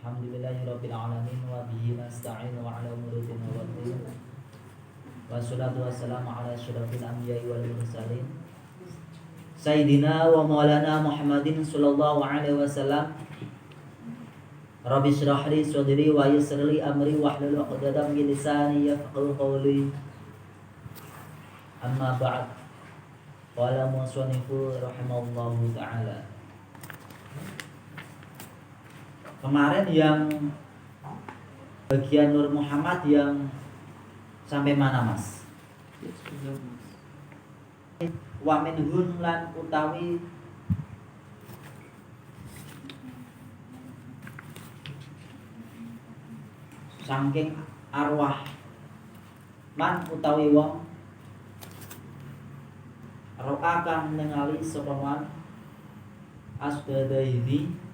Alhamdulillahirabbil alamin wa bihi nasta'inu ala umuri dunya wad din. Wassalatu wassalamu ala asyrafil anbiya'i wal mursalin Sayyidina wa maulana Muhammadin sallallahu alaihi wasallam. Rabbi shrah li sadri wa yassir li amri wahlul 'uqdatam min lisani yafqahu qawli. Amma ba'd. Qala musannifu rahimahullahu ta'ala. Kemarin yang bagian Nur Muhammad yang sampai mana, Mas? Wa minhun lan utawi saking arwah man utawi wong ro'a kang ningali sapa man asbadaini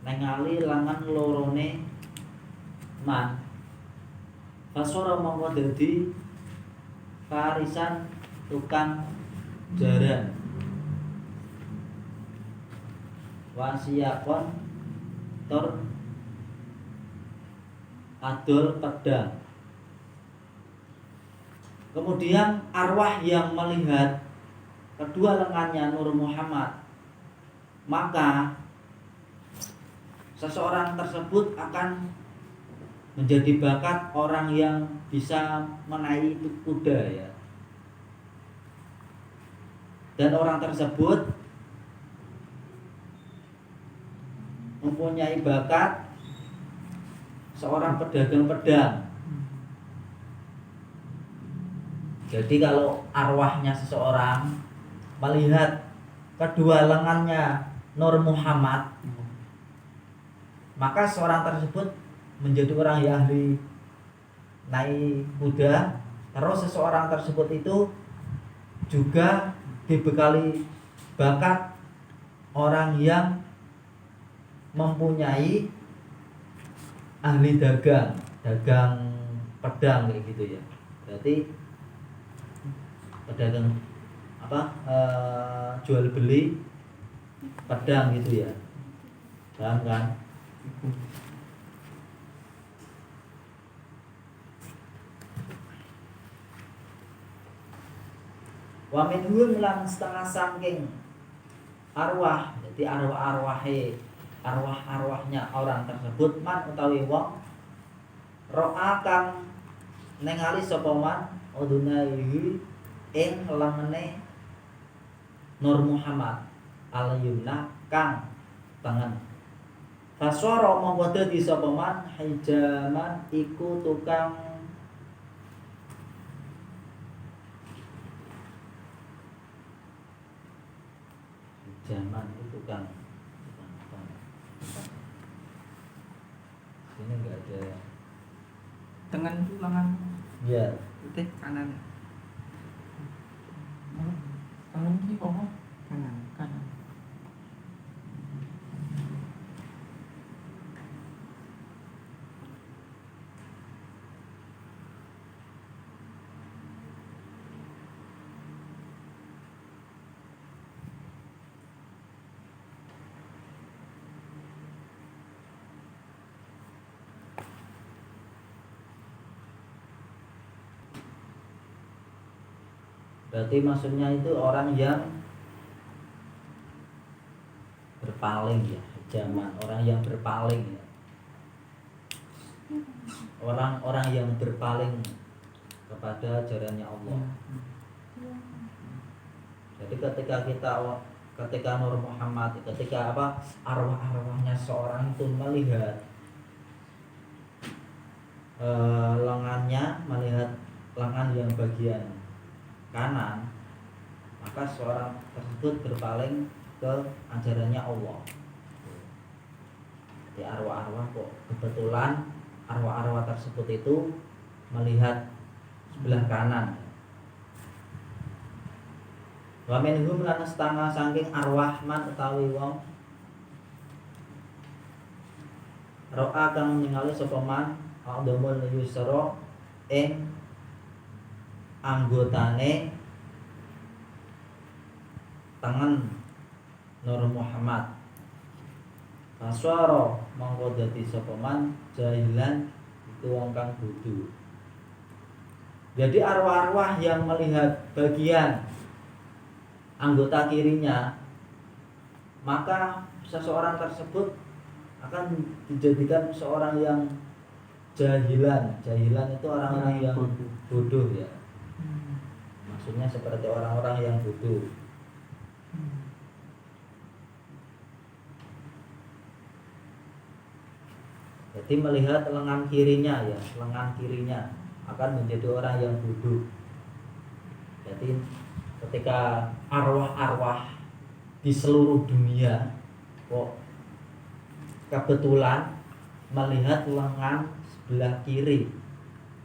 ningali langan lorone man fasora mongko dadi farisan tukang jaran wasiyakon tur adol pedang. Kemudian arwah yang melihat kedua lengannya Nur Muhammad, maka seseorang tersebut akan menjadi bakat orang yang bisa menaiki kuda ya. Dan orang tersebut mempunyai bakat seorang pedagang pedang. Jadi kalau arwahnya seseorang melihat kedua lengannya Nur Muhammad, maka seorang tersebut menjadi orang yang ahli naik kuda. Terus seseorang tersebut itu juga dibekali bakat orang yang mempunyai ahli dagang pedang kayak gitu ya. Berarti pedagang jual beli pedang gitu ya. Paham kan? Wa minhum lan setengah saking arwah, jadi arwahnya orang tersebut man utawi wong ro'a kang ningali sapa man udunaihi ing lengene Nur Muhammad al-yumna kang tengen. Fasara mongko dadi sapa man hijaman iku tukang hijaman itu tukang ini enggak ada dengan tulangan ya putih kanan ini kok kanan kanan. Berarti maksudnya itu orang yang berpaling ya, zaman orang yang berpaling ya. Orang-orang yang berpaling kepada ajarannya Allah. Jadi ketika Nur Muhammad, ketika arwah-arwahnya seorang itu melihat melihat lengan yang bagian kanan, maka seorang tersebut berpaling ke ajarannya Allah. Di arwah-arwah kok kebetulan arwah-arwah tersebut itu melihat sebelah kanan. Wa minhum lan setengah saking arwah man utawi wong ro'a kang ningali sapa man a'dhamul yusra ing anggotane tengen Nur Muhammad Faswara mongko dadi sapa man jahilan itu wong kang bodho. Jadi arwah-arwah yang melihat bagian anggota kirinya, maka seseorang tersebut akan dijadikan seorang yang jahilan. Jahilan itu orang-orang yang bodoh ya. Maksudnya seperti orang-orang yang bodoh. Jadi melihat lengan kirinya ya, lengan kirinya akan menjadi orang yang bodoh. Jadi ketika arwah-arwah di seluruh dunia kok kebetulan melihat lengan sebelah kiri,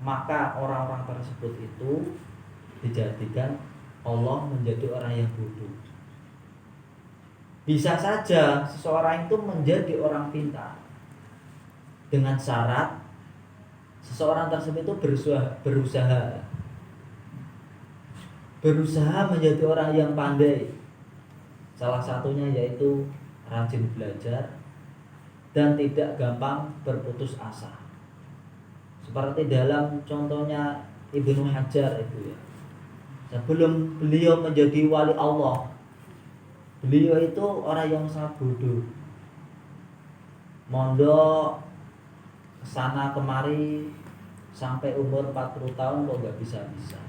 maka orang-orang tersebut itu dijadikan Allah menjadi orang yang bodoh. Bisa saja seseorang itu menjadi orang pintar dengan syarat seseorang tersebut itu berusaha menjadi orang yang pandai. Salah satunya yaitu rajin belajar dan tidak gampang berputus asa. Seperti dalam contohnya Ibnu Hajar itu ya. Sebelum beliau menjadi wali Allah, beliau itu orang yang sangat bodoh. Mondok kesana kemari sampai umur 40 tahun kok gak bisa-bisa.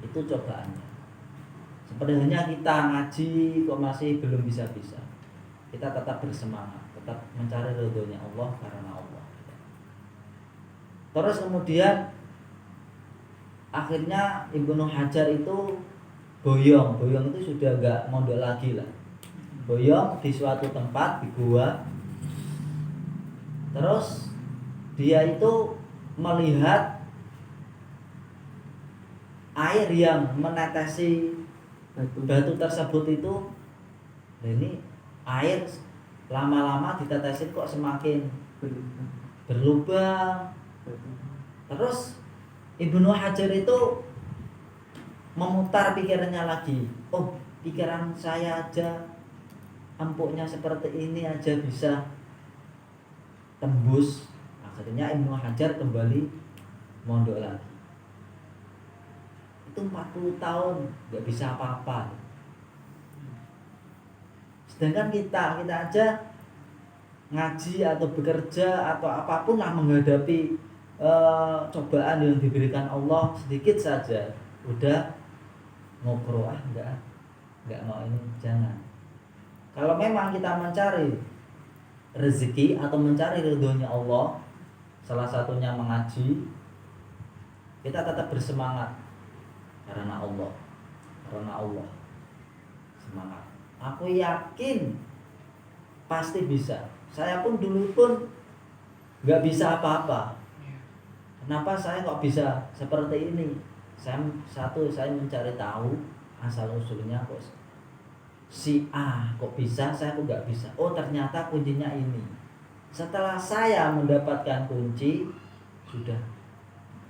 Itu cobaannya. Seperti halnya kita ngaji kok masih belum bisa-bisa. Kita tetap bersemangat, tetap mencari ridhonya Allah karena Allah. Terus kemudian akhirnya Ibnu Hajar itu boyong itu sudah gak mondok lagi lah. Boyong di suatu tempat di gua. Terus dia itu melihat air yang menetesi batu tersebut itu. Ini air lama-lama ditetesin kok semakin berlubang. Terus Ibnu Hajar itu memutar pikirannya lagi. Oh, pikiran saya aja empuknya seperti ini aja bisa tembus. Akhirnya Ibnu Hajar kembali mondok lagi. Itu 40 tahun gak bisa apa-apa. Sedangkan kita aja ngaji atau bekerja atau apapun lah menghadapi cobaan yang diberikan Allah sedikit saja udah ngobrol enggak mau ini, jangan. Kalau memang kita mencari rezeki atau mencari ridhonya Allah, salah satunya mengaji, kita tetap bersemangat karena Allah semangat. Aku yakin pasti bisa. Saya pun dulu pun nggak bisa apa-apa. Kenapa saya kok bisa seperti ini? Saya mencari tahu asal usulnya kok si A kok bisa, saya kok nggak bisa. Oh, ternyata kuncinya ini. Setelah saya mendapatkan kunci, sudah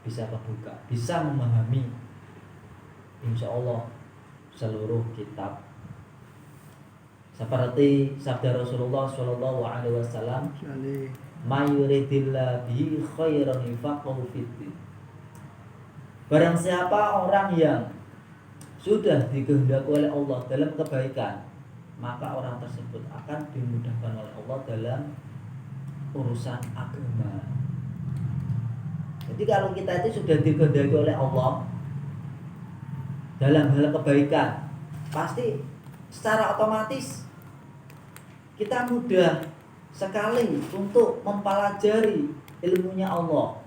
bisa kebuka, bisa memahami insya Allah seluruh kitab. Seperti sabda Rasulullah SAW, "May yuridillahu bihi khairan yufaqihu fiddin." Barang siapa orang yang sudah dikehendaki oleh Allah dalam kebaikan, maka orang tersebut akan dimudahkan oleh Allah dalam urusan agama. Jadi kalau kita itu sudah dikehendaki oleh Allah dalam hal kebaikan, pasti secara otomatis kita mudah sekali untuk mempelajari ilmunya Allah.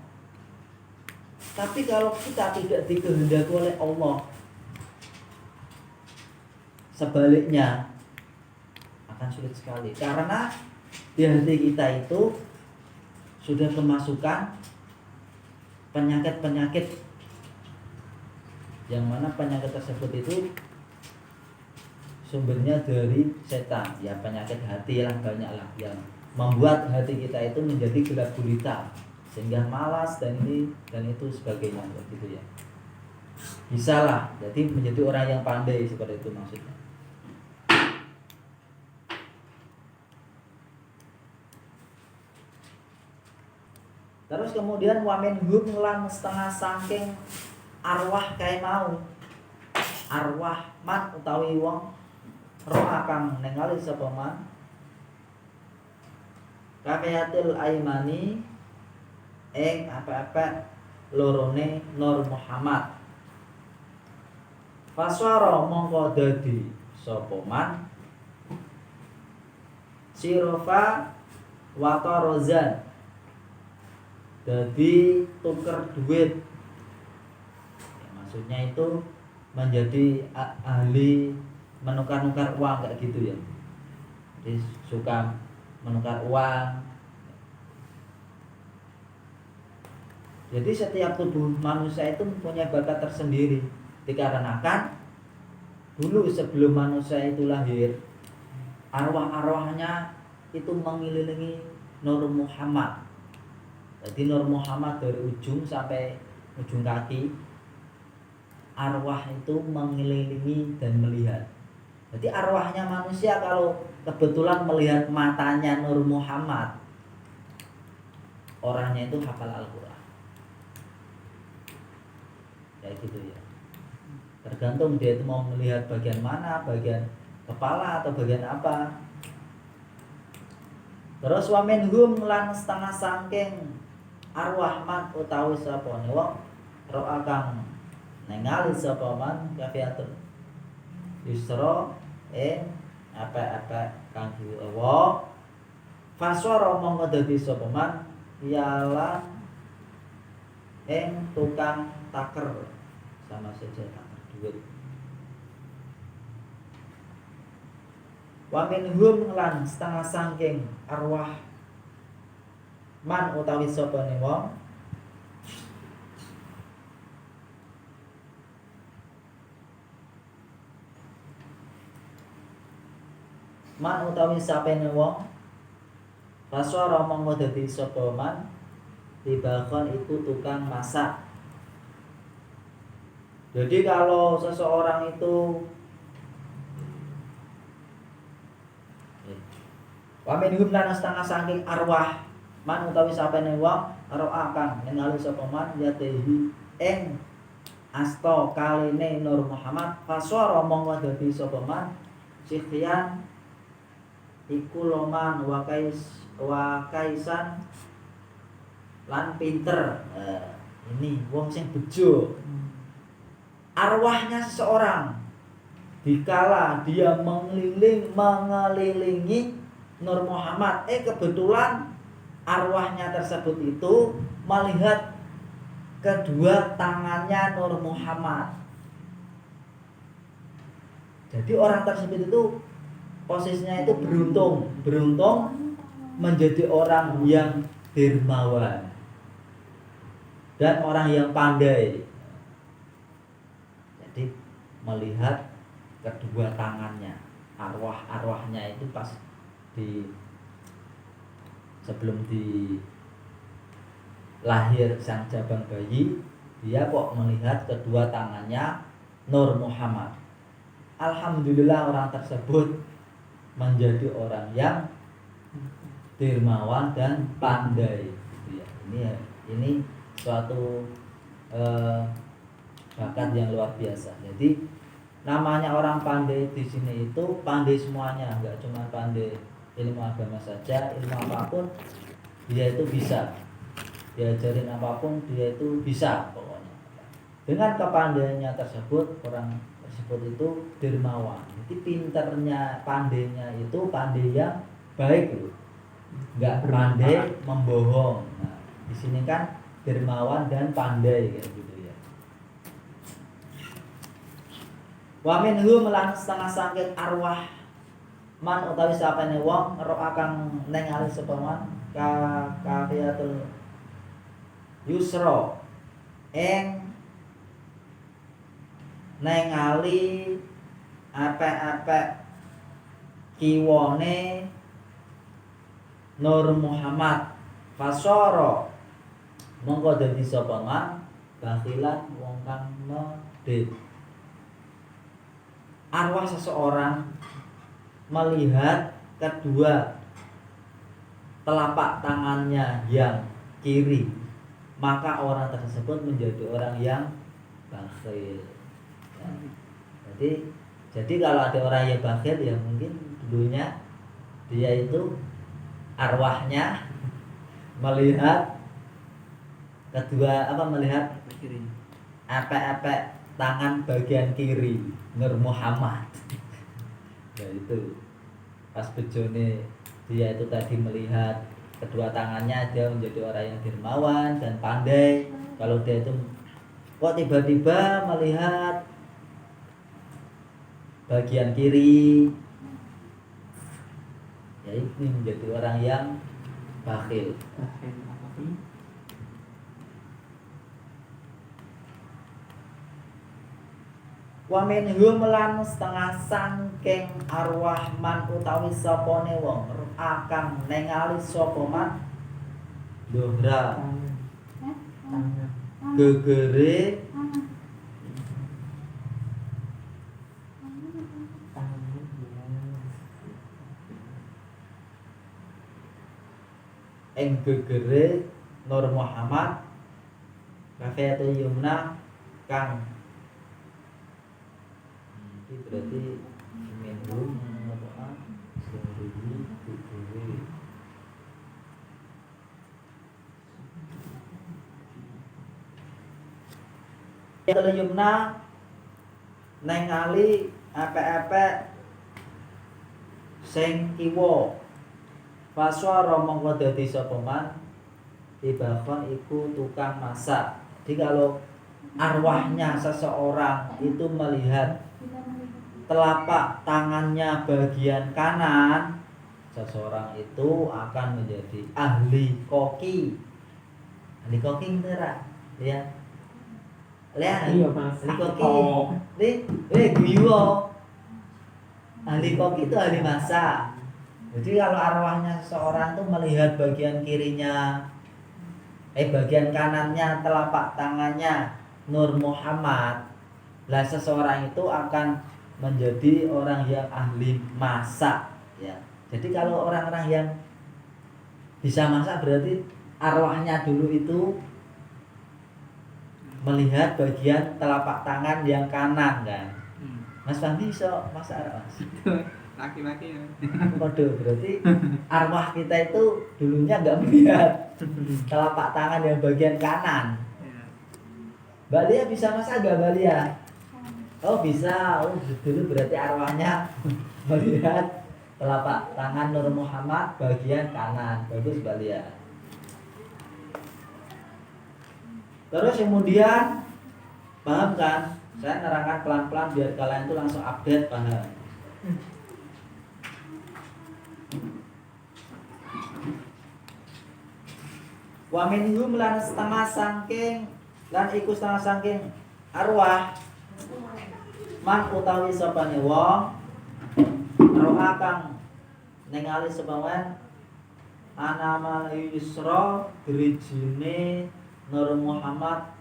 Tapi kalau kita tidak dikehendaki oleh Allah, sebaliknya akan sulit sekali. Karena di hati kita itu sudah kemasukan penyakit-penyakit, yang mana penyakit tersebut itu sumbernya dari setan. Ya, penyakit hati lah, banyak lah yang membuat hati kita itu menjadi gelap gulita sehingga malas dan ini dan itu sebagainya, begitu ya. Bisa lah, jadi menjadi orang yang pandai, seperti itu maksudnya. Terus kemudian wamin hum lan setengah saking arwah kae mau. Arwah man utawi wong roa kang ningali sapa man kafayatil aimani ing apa-apa lorone Nur Muhammad. Faswara mongko dadi sapa man sirofa watarozan dadi tuker duit ya, maksudnya itu menjadi ahli menukar-nukar uang kayak gitu ya. Jadi suka menukar uang. Jadi setiap tubuh manusia itu mempunyai bakat tersendiri dikarenakan dulu sebelum manusia itu lahir arwah-arwahnya itu mengelilingi Nur Muhammad. Jadi Nur Muhammad dari ujung sampai ujung kaki arwah itu mengelilingi dan melihat. Jadi arwahnya manusia kalau kebetulan melihat matanya Nur Muhammad, orangnya itu hafal Al-Quran. Kayak gitu ya. Tergantung dia itu mau melihat bagian mana, bagian kepala atau bagian apa. Terus wa minhum lan setengah saking arwah man utawi sapa wong ro'a kang ningali sapa man kafiatul yusra apa-apa kang diwa faswara mongko dadi sapa man ialah tukang taker sama saja taker duit. Wa minhum lan setengah saking arwah man utawi sapa wong man utawi sapene wong faswara mongko dadi sapa man tibakon itu tukang masak. Jadi kalau seseorang itu wa minhum lan setengah saking arwah man utawi sapene wong ro'a kang ningali sapa man yatehi ing asta kaline Nur Muhammad faswara mongko dadi sapa man sikhian iku loman wa kaisan lan pinter. Ini wong sing bejo. Arwahnya seseorang dikala dia mengelilingi Nur Muhammad, kebetulan arwahnya tersebut itu melihat kedua tangannya Nur Muhammad. Jadi orang tersebut itu posisinya itu beruntung menjadi orang yang dermawan dan orang yang pandai. Jadi melihat kedua tangannya, arwahnya itu pas sebelum lahir sang jabang bayi, dia kok melihat kedua tangannya Nur Muhammad. Alhamdulillah orang tersebut menjadi orang yang dermawan dan pandai. Ini suatu bakat yang luar biasa. Jadi namanya orang pandai di sini itu pandai semuanya, enggak cuma pandai ilmu agama saja, ilmu apapun dia itu bisa. Diajarin apapun dia itu bisa pokoknya. Dengan kepandaiannya tersebut, orang tersebut itu dermawan. Jadi pinternya, pandainya itu pandai yang baik loh. Enggak pandai membohong. Nah, di sini kan dermawan dan pandai kayak gitu ya. Wa minhum lan setengah saking arwah man utawi sapane wong ro'a kang ningali sapa man kafiatul yusra ing ningali apa-apa kiwane Nur Muhammad fasara mongko dadi sapa man bakhilan wong kang medhit. Arwah seseorang melihat kedua telapak tangannya yang kiri maka orang tersebut menjadi orang yang bakhil. Ya. Jadi kalau ada orang yang bakhil ya mungkin dulunya dia itu arwahnya melihat melihat Kiri. epek-epek tangan bagian kiri Nur Muhammad. Ya itu pas bejone dia itu tadi melihat kedua tangannya, dia menjadi orang yang dermawan dan pandai. Kalau dia itu kok tiba-tiba melihat bagian kiri, ya ini menjadi orang yang bakhil. Bakhil apa sih? Wa minhum lan setengah sangking arwah man utawi sapane wong akang ningali sapa man dohra Tangan. gegere Tangan. ing gegere Nur Muhammad kafeatu yumna kang iki berarti minhum apa sendiri gegere kalau yumna ningali epek-epek sing kiwa faswara mongko dadi sapa man tibakon iku tukang masak. Jadi kalau arwahnya seseorang itu melihat telapak tangannya bagian kanan, seseorang itu akan menjadi ahli koki. Ahli koki beneran ya. Lihat, Iya mas. ahli koki. Guyo. Ahli koki itu ahli masak. Jadi kalau arwahnya seseorang tuh melihat bagian kirinya, bagian kanannya telapak tangannya Nur Muhammad, lah seseorang itu akan menjadi orang yang ahli masak. Ya. Jadi kalau orang-orang yang bisa masak berarti arwahnya dulu itu melihat bagian telapak tangan yang kanan kan. Mas Fahmi bisa masak Mas? Laki-laki ya. Waduh, berarti arwah kita itu dulunya nggak melihat telapak tangan yang bagian kanan. Ya. Mbak Lia bisa masak nggak Mbak Lia? Oh bisa, dulu berarti arwahnya melihat telapak tangan Nur Muhammad bagian kanan. Bagus Mbak Lia. Terus kemudian paham kan? Saya nerangkan pelan-pelan biar kalian itu langsung update paham. Wa minhum lan setengah sangking lan iku setengah sangking arwah man utawi sapane wong roha kang ningali sepawan anamal yusra drijine Nur Muhammad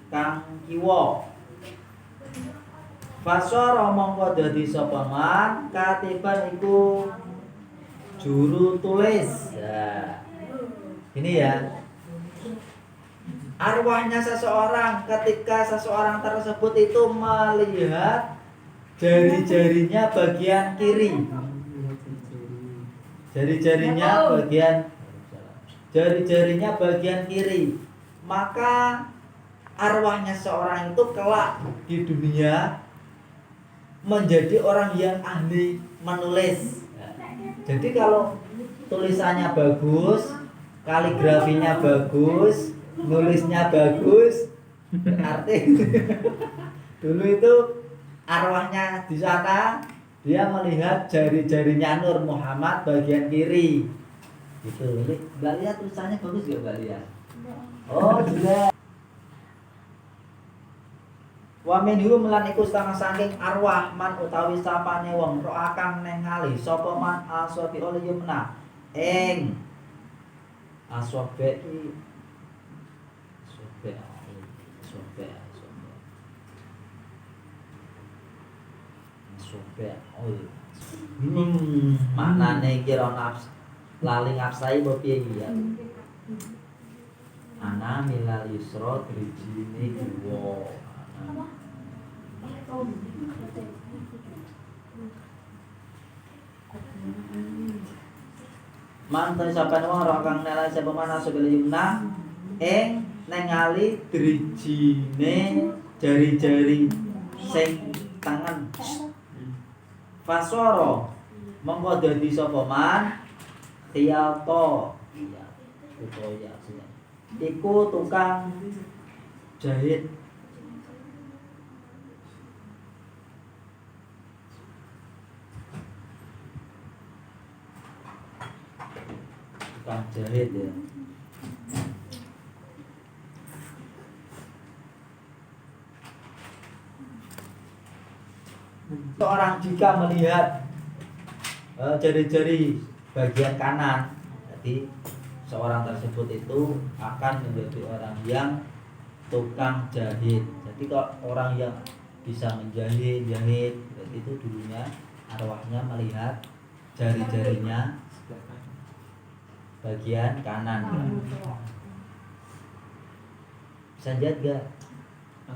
kang kiwa fasara mongko dadi sapa man katiban iku juru tulis. Ya. Ini ya. Arwahnya seseorang ketika seseorang tersebut itu melihat jari-jarinya bagian kiri. Jari-jarinya bagian kiri. Maka arwahnya seorang itu kelak di dunia menjadi orang yang ahli menulis. Jadi kalau tulisannya bagus, kaligrafinya bagus, nulisnya bagus, berarti dulu itu arwahnya di sana dia melihat jari-jarinya Nur Muhammad bagian kiri. Gitu. Mbak Lia tulisannya bagus ya Mbak Lia? Oh juga. Wa minhum lan iku setengah saking arwah man utawi sapane wong ro akang ningali sapa man asofi oleh yumna ing asobe maknane kira nafs lali ngapsai apa piye ya Ana milal yusra drijine kiwa. Mantan saben wong ora kang nelai sapa mana sebil yumna ing ningali drijine jari-jari sing tangan. Fasoro mongko dadi sapa man tiyato iya utawa ya iku tukang jahit. Tukang jahit ya. Seorang jika melihat jari-jari bagian kanan, jadi seorang tersebut itu akan menjadi orang yang tukang jahit. Jadi kalau orang yang bisa menjahit, berarti itu dulunya arwahnya melihat jari-jarinya bagian kanan. Bisa jahit gak?